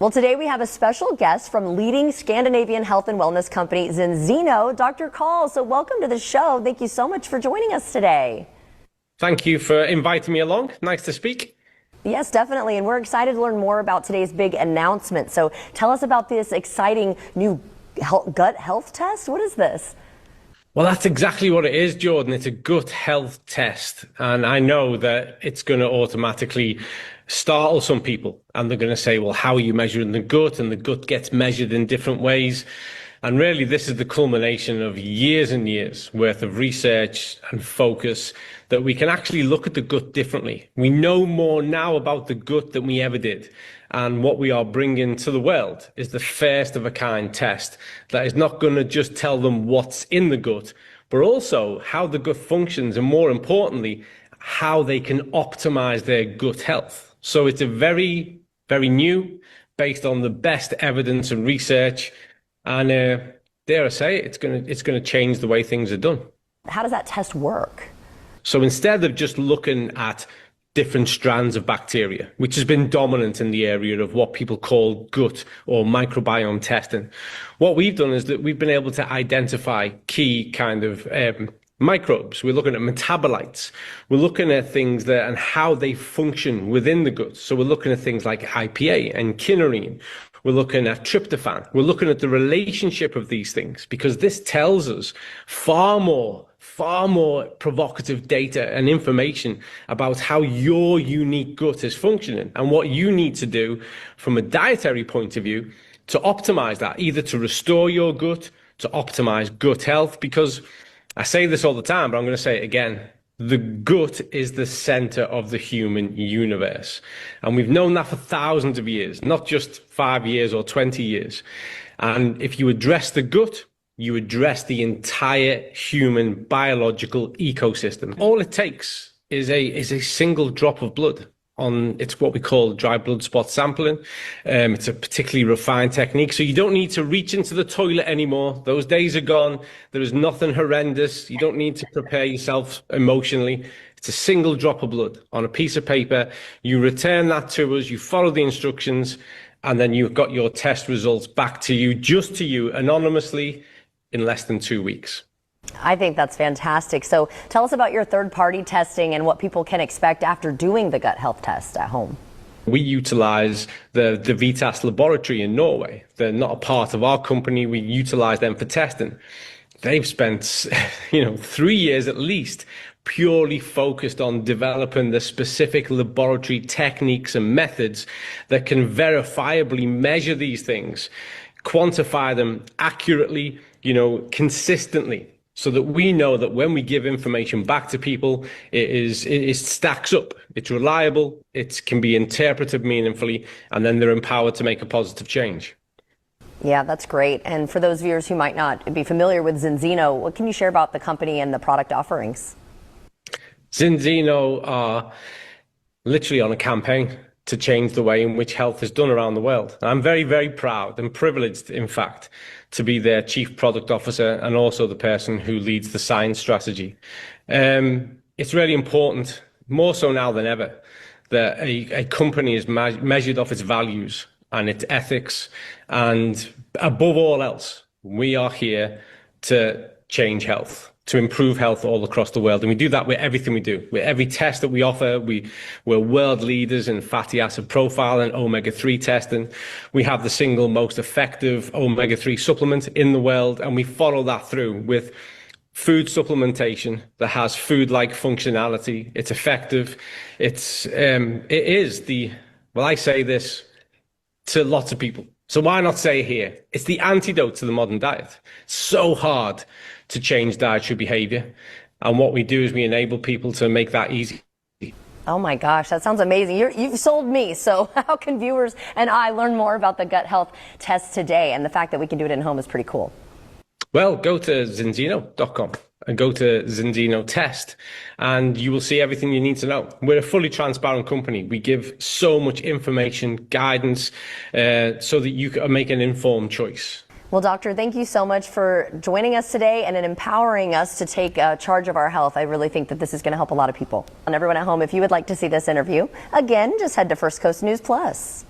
Well, today we have a special guest from leading Scandinavian health and wellness company Zinzino, Dr. Call. So welcome to the show. Thank you so much for joining us today. Thank you for inviting me along. Nice to speak. Yes, definitely. And we're excited to learn more about today's big announcement. So tell us about this exciting new gut health test. What is this? Well, that's exactly what it is, Jordan. It's a gut health test. And I know that it's going to automatically startle some people. And they're going to say, well, how are you measuring the gut? And the gut gets measured in different ways. And really, this is the culmination of years and years worth of research and focus that we can actually look at the gut differently. We know more now about the gut than we ever did. And what we are bringing to the world is the first of a kind test that is not going to just tell them what's in the gut, but also how the gut functions, and more importantly, how they can optimize their gut health. So it's a very, very new, based on the best evidence and research. And dare I say, it's going to change the way things are done. How does that test work? So instead of just looking at different strands of bacteria, which has been dominant in the area of what people call gut or microbiome testing, what we've done is that we've been able to identify key kind of microbes. We're looking at metabolites. We're looking at things that and how they function within the gut. So we're looking at things like IPA and kynurenine. We're looking at tryptophan. We're looking at the relationship of these things, because this tells us far more provocative data and information about how your unique gut is functioning and what you need to do from a dietary point of view to optimize that, either to restore your gut, to optimize gut health. Because I say this all the time, but I'm going to say it again. The gut is the center of the human universe. And we've known that for thousands of years, not just 5 years or 20 years. And if you address the gut, you address the entire human biological ecosystem. All it takes is a single drop of blood. It's what we call dry blood spot sampling. It's a particularly refined technique. So you don't need to reach into the toilet anymore. Those days are gone. There is nothing horrendous. You don't need to prepare yourself emotionally. It's a single drop of blood on a piece of paper. You return that to us. You follow the instructions, and then you've got your test results back to you, just to you, anonymously, in less than 2 weeks. I think that's fantastic. So tell us about your third-party testing and what people can expect after doing the gut health test at home. We utilize the Vitas laboratory in Norway. They're not a part of our company. We utilize them for testing. They've spent 3 years at least purely focused on developing the specific laboratory techniques and methods that can verifiably measure these things, quantify them accurately, consistently, so that we know that when we give information back to people, it stacks up, it's reliable, it can be interpreted meaningfully, and then they're empowered to make a positive change. Yeah, that's great. And for those viewers who might not be familiar with Zinzino, what can you share about the company and the product offerings? Zinzino are literally on a campaign to change the way in which health is done around the world. And I'm very, very proud and privileged, in fact, to be their chief product officer and also the person who leads the science strategy. It's really important, more so now than ever, that a company is measured off its values and its ethics. And above all else, we are here to change health, to improve health all across the world. And we do that with everything we do. With every test that we offer, we're world leaders in fatty acid profile and omega-3 testing. We have the single most effective omega-3 supplement in the world, and we follow that through with food supplementation that has food-like functionality. It's effective. I say this to lots of people, so why not say it here? It's the antidote to the modern diet. It's so hard to change dietary behavior. And what we do is we enable people to make that easy. Oh my gosh, that sounds amazing. You've sold me. So how can viewers and I learn more about the gut health test today? And the fact that we can do it at home is pretty cool. Well, go to zinzino.com and go to Zinzino Test, and you will see everything you need to know. We're a fully transparent company. We give so much information, guidance, so that you can make an informed choice. Well, doctor, thank you so much for joining us today and in empowering us to take charge of our health. I really think that this is going to help a lot of people. And everyone at home, if you would like to see this interview, again, just head to First Coast News Plus.